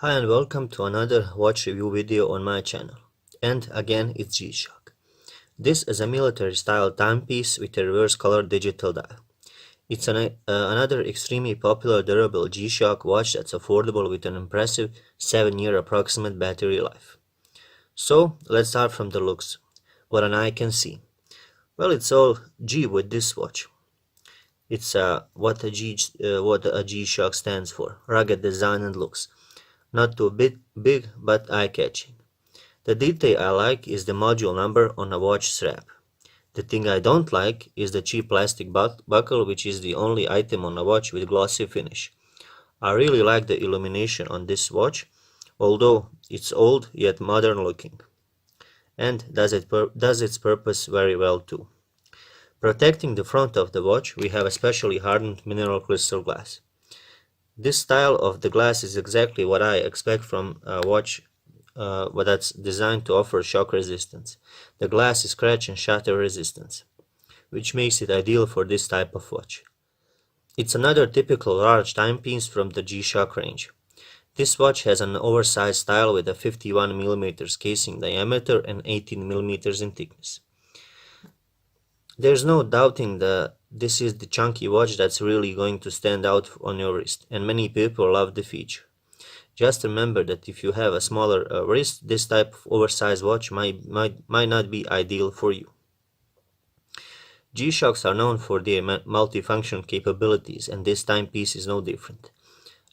Hi and welcome to another watch review video on my channel. And again, it's G-Shock. This is a military style timepiece with a reverse color digital dial. It's another extremely popular durable G-Shock watch that's affordable with an impressive 7-year approximate battery life. So let's start from the looks. What an eye can see. Well, it's all G with this watch. It's what a G-Shock stands for: rugged design and looks. Not too big, but eye-catching. The detail I like is the module number on a watch strap. The thing I don't like is the cheap plastic buckle, which is the only item on a watch with glossy finish. I really like the illumination on this watch, although it's old yet modern looking, and does its purpose very well too. Protecting the front of the watch, we have a specially hardened mineral crystal glass. This style of the glass is exactly what I expect from a watch that's designed to offer shock resistance. The glass is scratch and shatter resistance, which makes it ideal for this type of watch. It's another typical large timepiece from the G-Shock range. This watch has an oversized style with a 51mm casing diameter and 18mm in thickness. There's no doubting that this is the chunky watch that's really going to stand out on your wrist, and many people love the feature. Just remember that if you have a smaller wrist, this type of oversized watch might not be ideal for you. G-Shocks are known for their multifunction capabilities, and this timepiece is no different.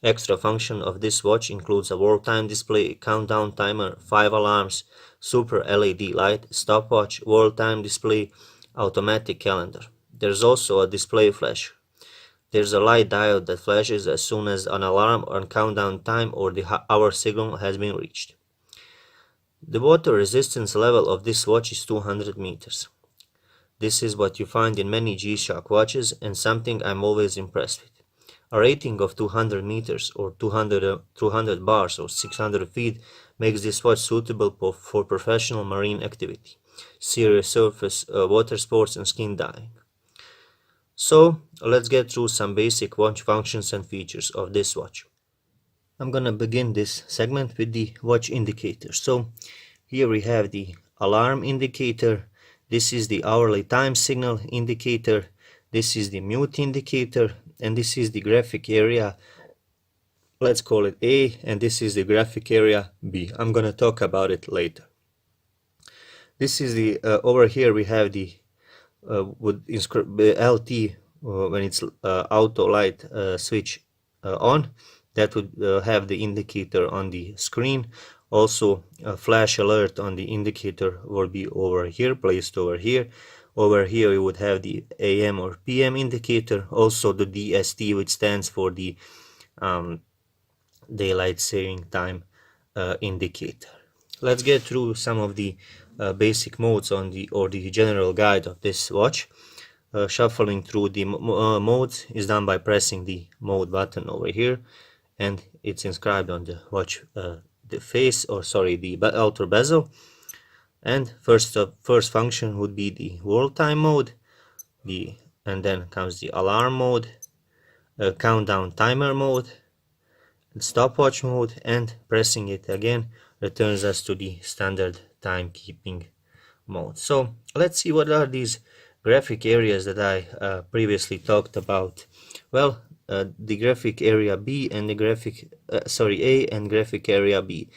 Extra function of this watch includes a world time display, countdown timer, 5 alarms, super LED light, stopwatch, world time display, automatic calendar. There's also a display flash. There's a light diode that flashes as soon as an alarm or countdown time or the hour signal has been reached. The water resistance level of this watch is 200 meters. This is what you find in many G-Shock watches and something I'm always impressed with. A rating of 200 meters or 200 bars or 600 feet makes this watch suitable for professional marine activity, serious surface water sports and skin diving. So let's get through some basic watch functions and features of this watch. I'm gonna begin this segment with the watch indicator. So here we have the alarm indicator. This is the hourly time signal indicator. This is the mute indicator, and this is the graphic area. Let's call it A, and this is the graphic area B. I'm gonna talk about it later. This is the over here we have the LT when it's auto light switch on. That would have the indicator on the screen. Also, a flash alert on the indicator will be over here, placed over here. Over here we would have the AM or PM indicator, also the DST, which stands for the daylight saving time indicator. Let's get through some of the basic modes on the general guide of this watch. Shuffling through the modes is done by pressing the mode button over here, and it's inscribed on the watch the face, or sorry, the outer bezel. And first function would be the world time mode, and then comes the alarm mode, countdown timer mode, stopwatch mode, and pressing it again returns us to the standard timekeeping mode. So let's see what are these graphic areas that I previously talked about. Well, the graphic area B and the A and graphic area B.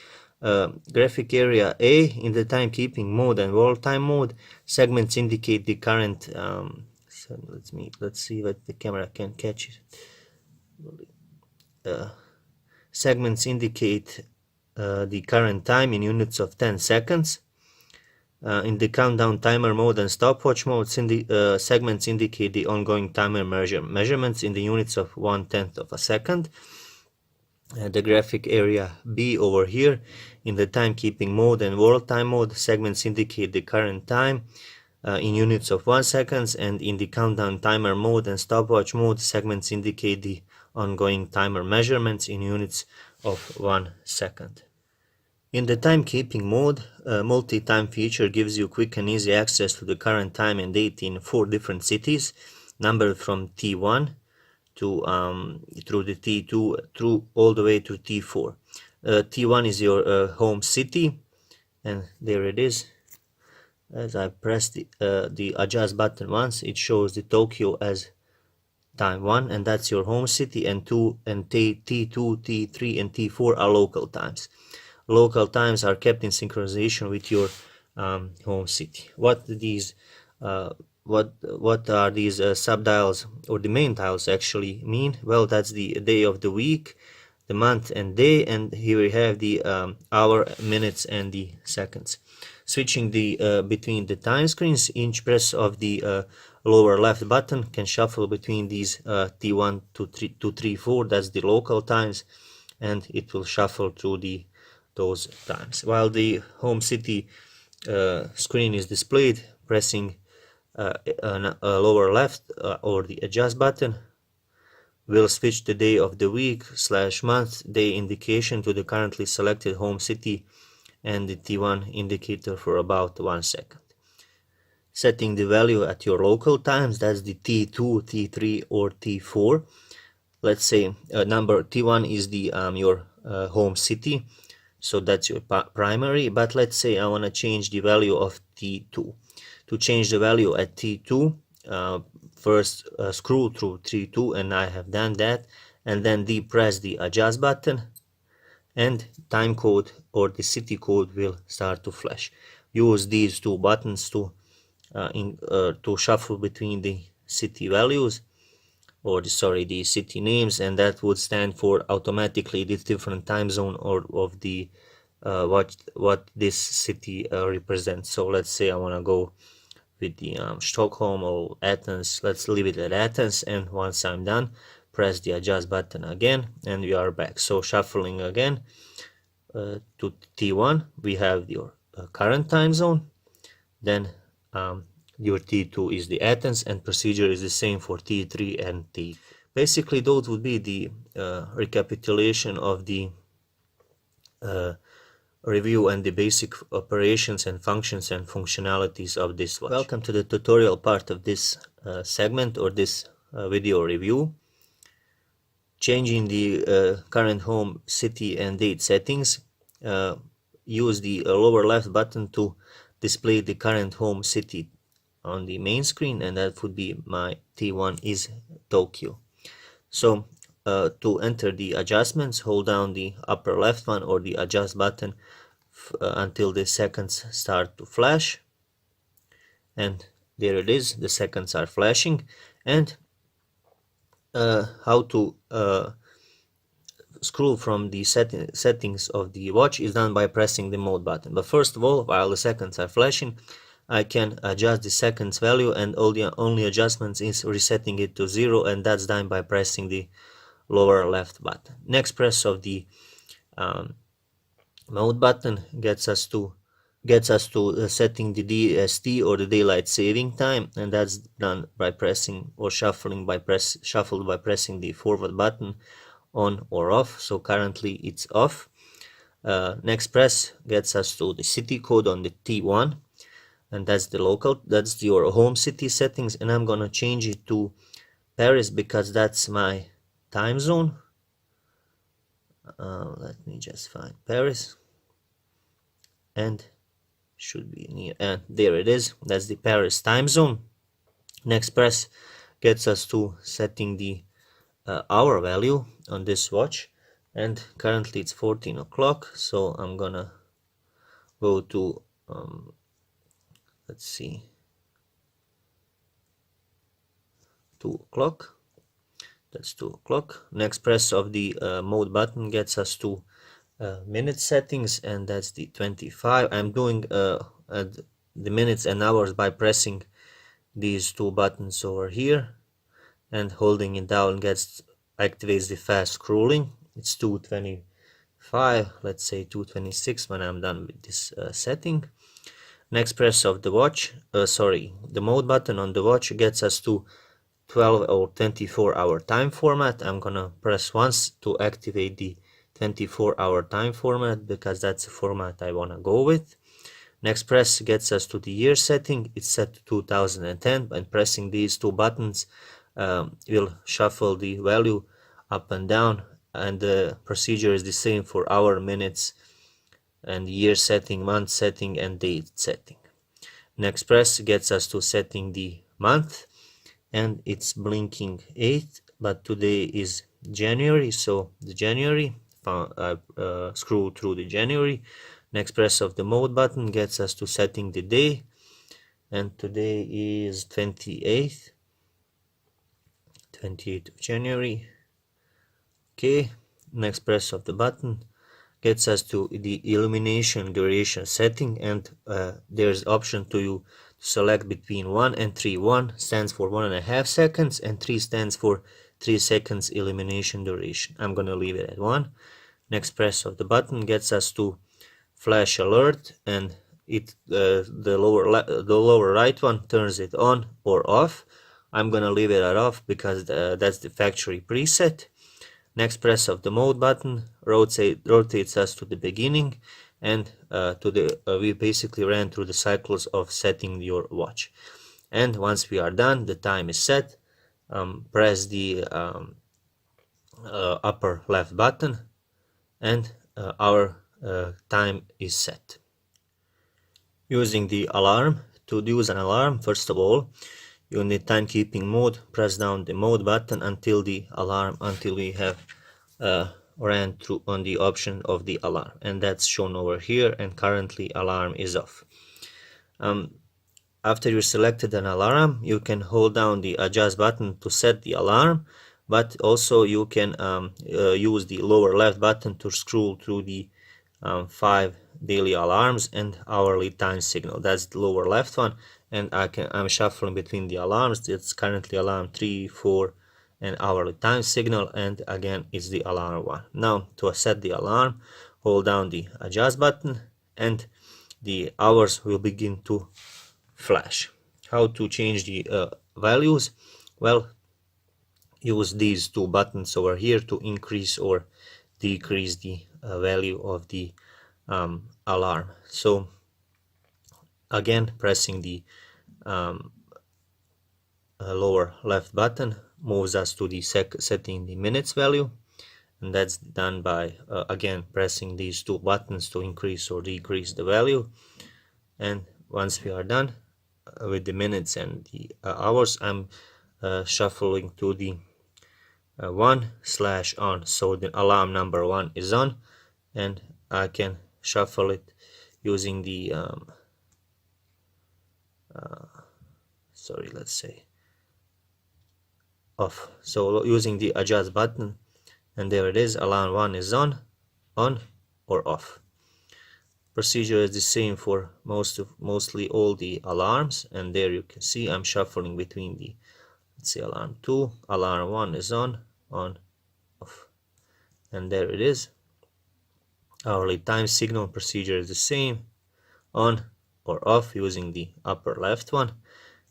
Graphic area A, in the timekeeping mode and world time mode, segments indicate the current. So let's see what the camera can catch it. Segments indicate the current time in units of 10 seconds. In the countdown timer mode and stopwatch mode, segments indicate the ongoing timer measurements in the units of 1/10 of a second. The graphic area B over here, in the timekeeping mode and world time mode, segments indicate the current time in units of 1 second, and in the countdown timer mode and stopwatch mode, segments indicate the ongoing timer measurements in units of 1 second. In the timekeeping mode, multi-time feature gives you quick and easy access to the current time and date in 4 different cities, numbered from T1 to through the T2 through all the way to T4. T1 is your home city, and there it is. As I press the adjust button once, it shows the Tokyo as time 1, and that's your home city, and T2, T3, and T4 are local times. Local times are kept in synchronization with your home city. What are these subdials, or the main dials, actually mean? Well, that's the day of the week, the month and day, and here we have the hour, minutes, and the seconds. Switching between the time screens, each press of the lower left button can shuffle between these T1 to 3, 4, that's the local times, and it will shuffle through those times. While the home city screen is displayed, pressing lower left or the adjust button will switch the day of the week / month day indication to the currently selected home city and the T1 indicator for about 1 second. Setting the value at your local times, that's the T2, T3, or T4. Let's say number T1 is the your home city, so that's your primary, but let's say I want to change the value of T2. To change the value at T2, first scroll through T2, and I have done that, and then depress the adjust button, and time code or the city code will start to flash. Use these two buttons to shuffle between the city values, or the city names, and that would stand for automatically the different time zone or of the what this city represents. So let's say I want to go with the Stockholm or Athens. Let's leave it at Athens, and once I'm done, press the adjust button again, and we are back. So shuffling again to T1, we have your current time zone, then your T2 is the Athens, and procedure is the same for T3 and T. Basically, those would be the recapitulation of the review and the basic operations and functions and functionalities of this watch. Welcome to the tutorial part of this segment or this video review. Changing the current home city and date settings. Use the lower left button to display the current home city on the main screen, and that would be my T1 is Tokyo. So to enter the adjustments, hold down the upper left one or the adjust button until the seconds start to flash, and there it is, the seconds are flashing. And how to scroll from the settings of the watch is done by pressing the mode button. But first of all, while the seconds are flashing, I can adjust the seconds value, and only adjustments is resetting it to 0, and that's done by pressing the lower left button. Next press of the mode button gets us to setting the DST or the daylight saving time, and that's done by pressing or shuffled by pressing the forward button on or off. So currently it's off. Next press gets us to the city code on the T1, and that's your home city settings, and I'm gonna change it to Paris because that's my time zone. Let me just find Paris, and should be near, and there it is, that's the Paris time zone. Next press gets us to setting the hour value on this watch, and currently it's 14 o'clock, so I'm gonna go to let's see, 2 o'clock. That's 2 o'clock. Next press of the mode button gets us to minute settings, and that's the 25. I'm doing the minutes and hours by pressing these two buttons over here, and holding it down activates the fast scrolling. It's 2:25, let's say 2:26 when I'm done with this setting. Next press of the watch, the mode button on the watch gets us to 12 or 24-hour time format. I'm gonna press once to activate the 24-hour time format because that's the format I wanna go with. Next press gets us to the year setting. It's set to 2010, and pressing these two buttons will shuffle the value up and down and the procedure is the same for hour, minutes, and year setting, month setting, and date setting. Next press gets us to setting the month, and it's blinking 8, but today is January, so the January, scroll through the January. Next press of the mode button gets us to setting the day, and today is 28th of January. Okay, next press of the button gets us to the illumination duration setting, and there's option to select between 1 and 3. 1 stands for 1.5 seconds and 3 stands for 3 seconds illumination duration. I'm gonna leave it at 1. Next press of the button gets us to flash alert, and the lower right one turns it on or off. I'm gonna leave it at off because that's the factory preset. Next press of the mode button rotates us to the beginning, and we basically ran through the cycles of setting your watch. And once we are done, the time is set. Press the upper left button, and our time is set. Using the alarm. To use an alarm, first of all, you need timekeeping mode. Press down the mode button until we have ran through on the option of the alarm, and that's shown over here, and currently alarm is off. After you selected an alarm, you can hold down the adjust button to set the alarm, but also you can use the lower left button to scroll through the 5 daily alarms and hourly time signal. That's the lower left one, and I'm shuffling between the alarms. It's currently alarm 3, 4, and hourly time signal, and again it's the alarm 1. Now to set the alarm, hold down the adjust button, and the hours will begin to flash. How to change the values? Well, use these two buttons over here to increase or decrease the value of the alarm. So again, pressing the lower left button moves us to the setting the minutes value, and that's done by again pressing these two buttons to increase or decrease the value. And once we are done with the minutes and the hours, I'm shuffling to the 1/on, so the alarm number 1 is on, and I can shuffle it using the let's say off. So using the adjust button, and there it is, alarm 1 is on or off. Procedure is the same for mostly all the alarms, and there you can see I'm shuffling between the, let's say, alarm 2, alarm 1 is on, off, and there it is. Hourly time signal procedure is the same, on or off, using the upper left one,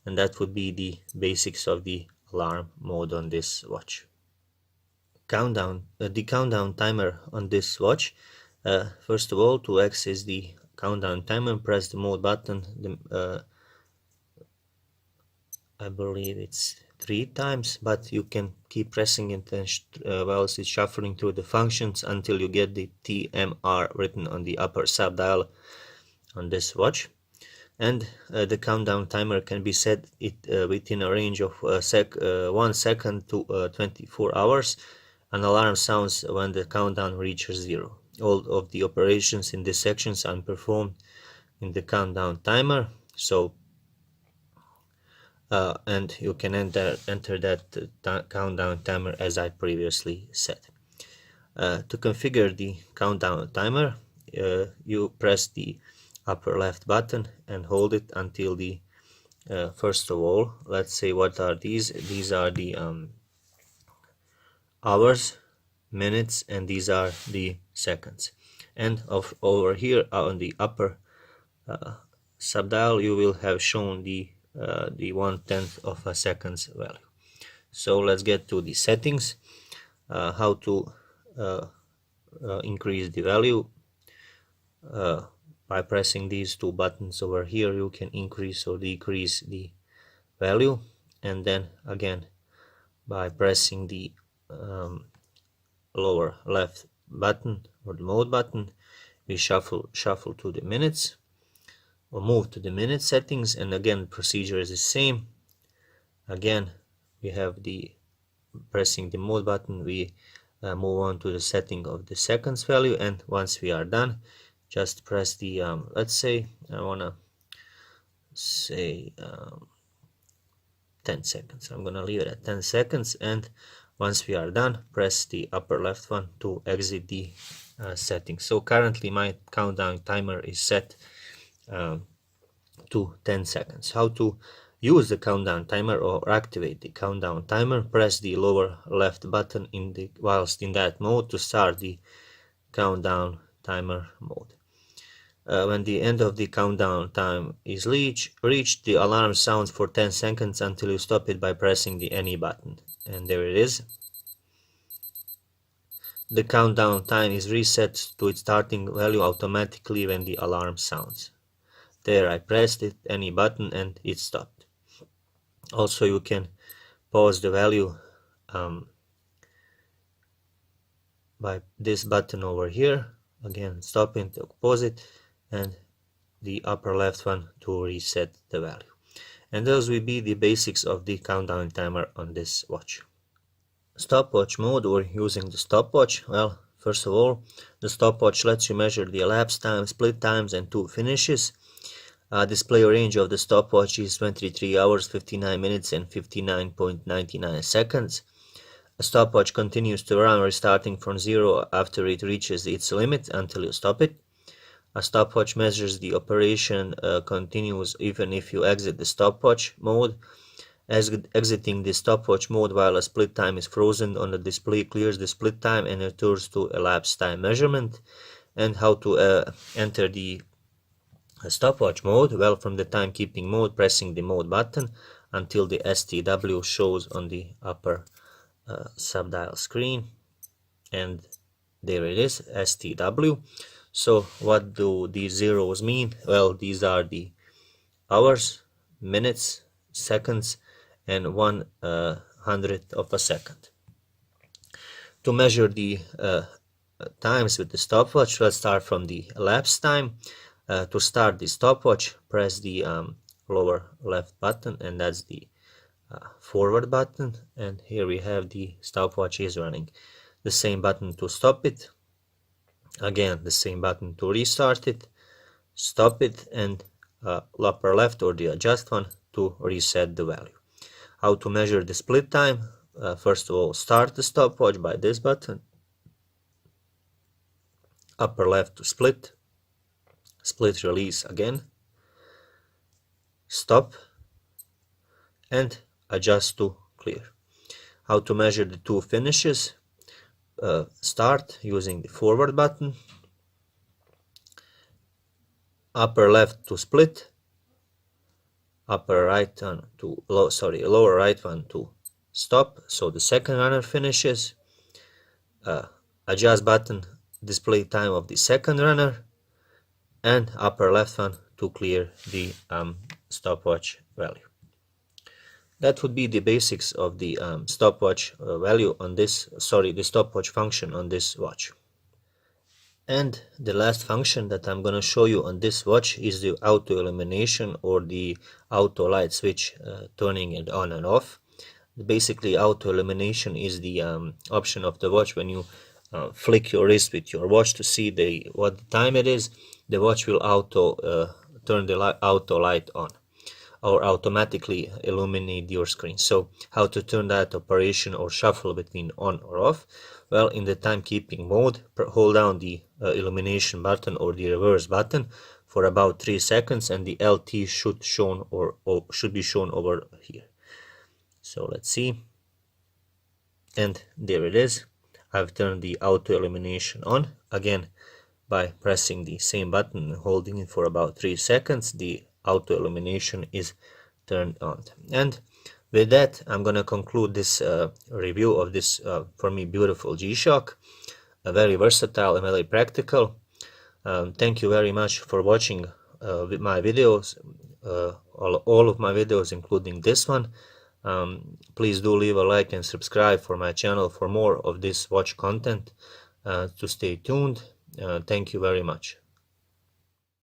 and that would be the basics of the alarm mode on this watch. The countdown timer on this watch. First of all, to access the countdown timer, press the mode button. I believe it's 3 times, but you can keep pressing it while it's shuffling through the functions until you get the TMR written on the upper sub-dial on this watch. And the countdown timer can be set within a range of 1 second to 24 hours. An alarm sounds when the countdown reaches 0. All of the operations in this section are performed in the countdown timer. So and you can enter that countdown timer as I previously said. To configure the countdown timer, you press the upper left button and hold it until the first of all, let's say, what are these? These are the hours, minutes, and these are the seconds. And over here on the upper subdial, you will have shown the 1/10 of a second's value. So let's get to the settings. How to increase the value. By pressing these two buttons over here, you can increase or decrease the value, and then again by pressing the lower left button or the mode button, we shuffle to the minutes or move to the minute settings, and again the procedure is the same. Again we have the pressing the mode button, we move on to the setting of the seconds value, and once we are done, just press the let's say I wanna say 10 seconds. I'm gonna leave it at 10 seconds, and once we are done, press the upper left one to exit the settings. So currently my countdown timer is set to 10 seconds. How to use the countdown timer or activate the countdown timer? Press the lower left button whilst in that mode to start the countdown timer mode. When the end of the countdown time is reached, the alarm sounds for 10 seconds until you stop it by pressing the any button. And there it is. The countdown time is reset to its starting value automatically when the alarm sounds. There I pressed it, any button, and it stopped. Also you can pause the value by this button over here. Again, stop it, pause it, and the upper left one to reset the value. And those will be the basics of the countdown timer on this watch. Stopwatch mode, or using the stopwatch. Well, first of all, the stopwatch lets you measure the elapsed time, split times, and two finishes. Display range of the stopwatch is 23 hours, 59 minutes, and 59.99 seconds. A stopwatch continues to run restarting from zero after it reaches its limit until you stop it. A stopwatch measures the operation continues even if you exit the stopwatch mode. Exiting the stopwatch mode while a split time is frozen on the display clears the split time and returns to elapsed time measurement. And how to enter the stopwatch mode? Well, from the timekeeping mode, pressing the mode button until the STW shows on the upper subdial screen, and there it is, STW. So what do these zeros mean? Well, these are the hours, minutes, seconds, and 1/100th of a second. To measure the times with the stopwatch, let's start from the elapsed time. To start the stopwatch, press the lower left button, and that's the forward button, and here we have the stopwatch is running. The same button to stop it, again the same button to restart it, stop it, and upper left or the adjust one to reset the value. How to measure the split time? First of all, start the stopwatch by this button, upper left to split, split release again, stop, and adjust to clear. How to measure the two finishes? Start using the forward button, upper left to split, upper right one to lower right one to stop, so the second runner finishes. Adjust button, display time of the second runner, and upper left one to clear the stopwatch value. That would be the basics of the stopwatch value on this, the stopwatch function on this watch. And the last function that I'm going to show you on this watch is the auto illumination, or the auto light switch, turning it on and off. Basically, auto illumination is the option of the watch when you flick your wrist with your watch to see what time it is. The watch will turn the auto light on, or automatically illuminate your screen. So how to turn that operation or shuffle between on or off? Well, in the timekeeping mode, hold down the illumination button or the reverse button for about 3 seconds, and the LT should be shown over here. So let's see, and there it is. I've turned the auto illumination on. Again, by pressing the same button and holding it for about 3 seconds, the auto illumination is turned on. And with that, I'm gonna conclude this review of this for me beautiful G-Shock, very versatile and very practical. Thank you very much for watching my videos, all of my videos, including this one. Please do leave a like and subscribe for my channel for more of this watch content. To stay tuned. Thank you very much.